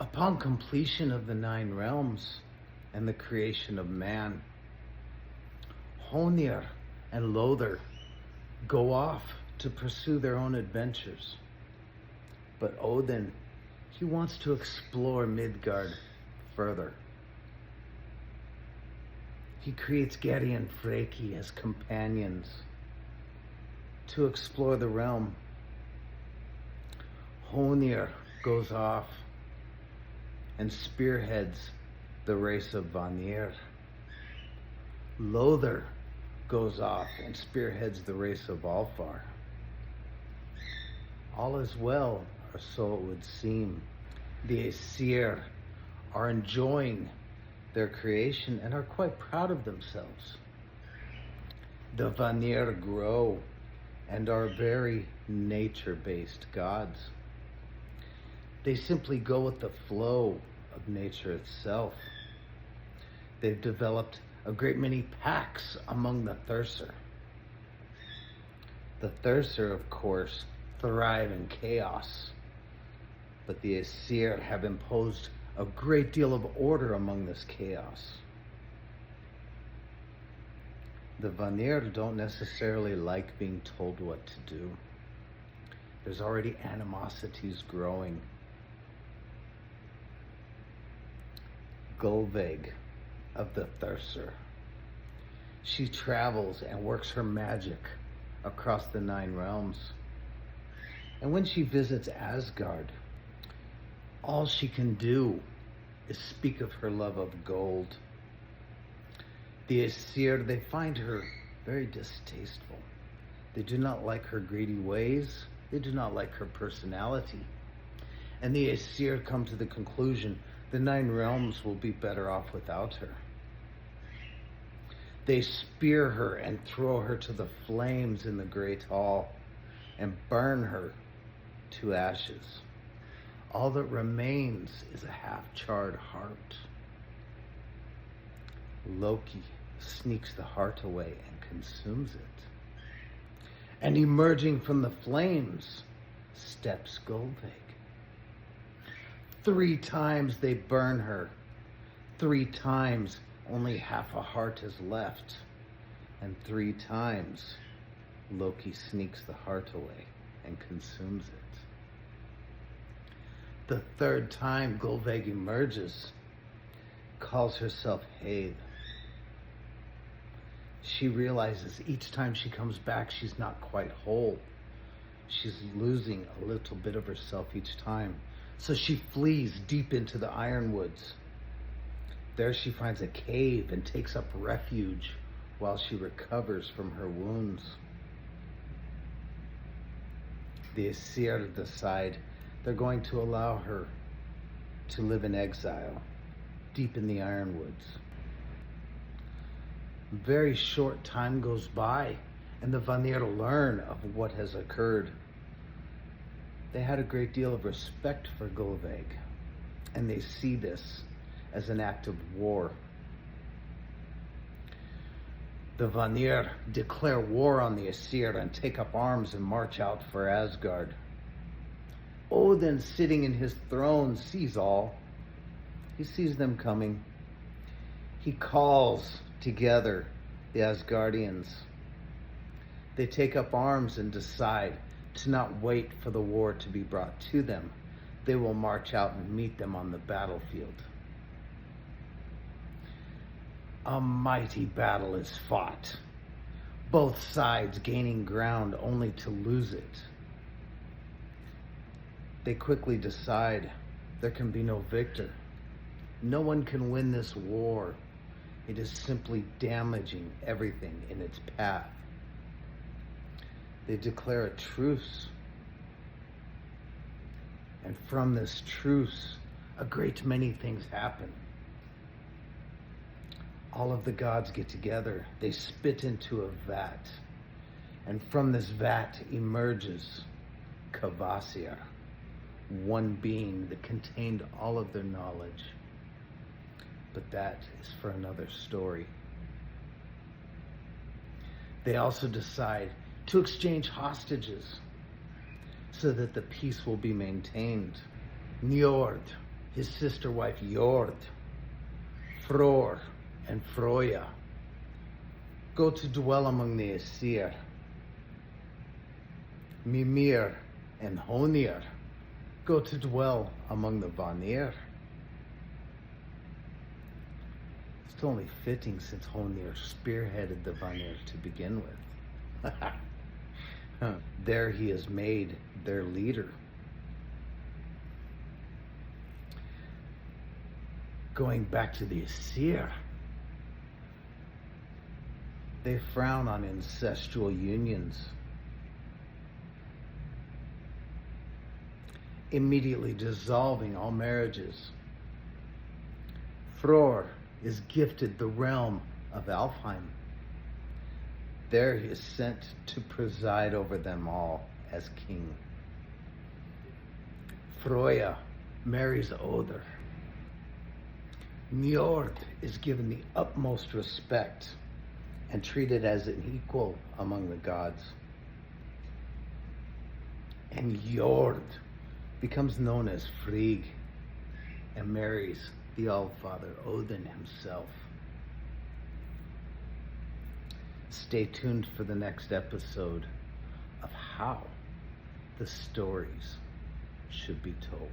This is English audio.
Upon completion of the 9 realms and the creation of man, Honir and Lothar go off to pursue their own adventures. But Odin, he wants to explore Midgard further. He creates Geri and Freki as companions to explore the realm. Honir goes off and spearheads the race of Vanir. Lothar goes off and spearheads the race of Alfar. All is well, or so it would seem. The Aesir are enjoying their creation and are quite proud of themselves. The Vanir grow and are very nature-based gods. They simply go with the flow of nature itself. They've developed a great many packs among the Thurser. The Thurser, of course, thrive in chaos, but the Aesir have imposed a great deal of order among this chaos. The Vanir don't necessarily like being told what to do. There's already animosities growing. Gulveig of the Thurser. She travels and works her magic across the 9 realms. And when she visits Asgard, all she can do is speak of her love of gold. The Aesir, they find her very distasteful. They do not like her greedy ways. They do not like her personality. And the Aesir come to the conclusion the 9 realms will be better off without her. They spear her and throw her to the flames in the Great Hall and burn her to ashes. All that remains is a half-charred heart. Loki sneaks the heart away and consumes it. And emerging from the flames steps Gulveig. 3 times they burn her. 3 times only half a heart is left. And 3 times Loki sneaks the heart away and consumes it. The 3rd time Gulveig emerges, calls herself Heid. She realizes each time she comes back, she's not quite whole. She's losing a little bit of herself each time. So she flees deep into the ironwoods. There she finds a cave and takes up refuge while she recovers from her wounds. The Aesir decide they're going to allow her to live in exile deep in the ironwoods. A very short time goes by and the Vanir learn of what has occurred. They had a great deal of respect for Gulveig, and they see this as an act of war. The Vanir declare war on the Aesir and take up arms and march out for Asgard. Odin, sitting in his throne, sees all. He sees them coming. He calls together the Asgardians. They take up arms and decide to not wait for the war to be brought to them. They will march out and meet them on the battlefield. A mighty battle is fought, both sides gaining ground only to lose it. They quickly decide there can be no victor. No one can win this war. It is simply damaging everything in its path. They declare a truce. And from this truce, a great many things happen. All of the gods get together. They spit into a vat. And from this vat emerges Kvasir, one being that contained all of their knowledge. But that is for another story. They also decide to exchange hostages so that the peace will be maintained. Njord, his sister wife Jord, Fror, and Froya go to dwell among the Aesir. Mimir and Honir go to dwell among the Vanir. It's only fitting since Honir spearheaded the Vanir to begin with. There he is made their leader. Going back to the Aesir, they frown on ancestral unions, immediately dissolving all marriages. Fror is gifted the realm of Alfheim. There he is sent to preside over them all as king. Froya marries Odr. Njord is given the utmost respect and treated as an equal among the gods. And Jord becomes known as Frigg and marries the Allfather Odin himself. Stay tuned for the next episode of how the stories should be told.